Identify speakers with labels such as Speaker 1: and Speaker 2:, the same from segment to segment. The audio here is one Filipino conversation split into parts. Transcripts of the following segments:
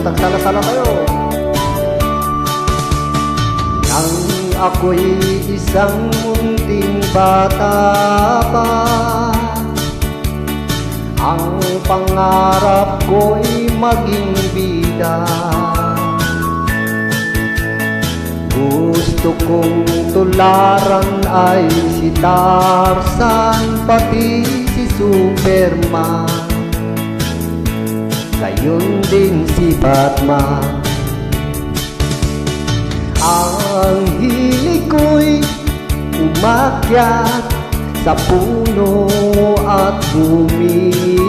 Speaker 1: Tagsala-sala tayo. Nang ako'y isang munting bata pa, ang pangarap ko'y maging bida. Gusto kong tularan ay si Tarzan, pati si Superman, gayon din si Batman. Ang hilig ko'y umakyat sa puno at bumiting.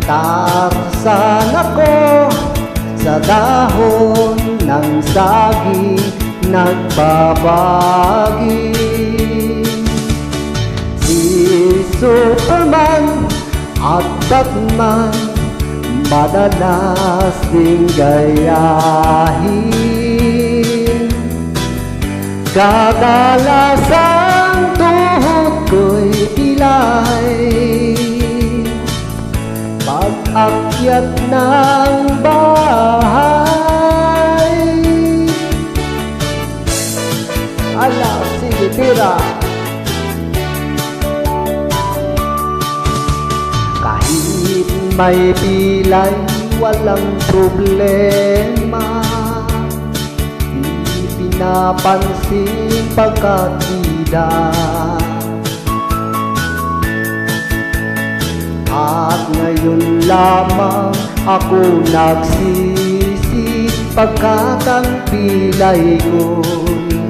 Speaker 1: Tarzan ako sa dahon ng saging nagbabaging. Si Superman at Batman madalas ding gayahin. Kadalas ang tuhod ko'y pilay pag-akyat ng bahay. Ala, sige, tira. Kahit may pilay, walang problema. Di pinapansin pagkat bida. At ngayon lamang ako nagsisi, pagkat ang pilay ko'y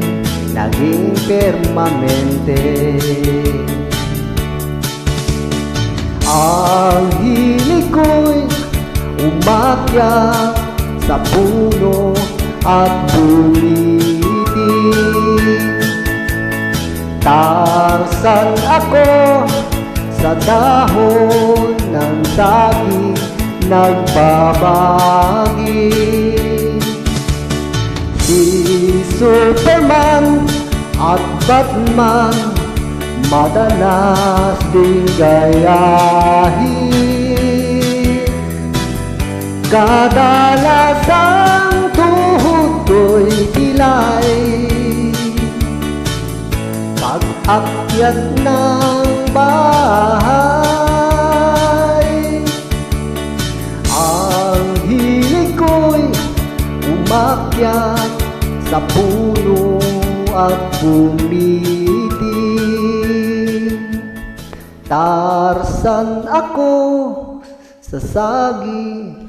Speaker 1: naging permanente. Ang hilig ko'y umakyat sa puno at bumiting. Tarzan ako sa dahon ng saging nagbabaging. Si Superman at Batman madalas ding gayahin. Kadalas ang tuhod ko'y pilay pag-akyat ng bahay. Ang hilig ko'y umakyat sa puno at bumiting. Tarzan ako sa saging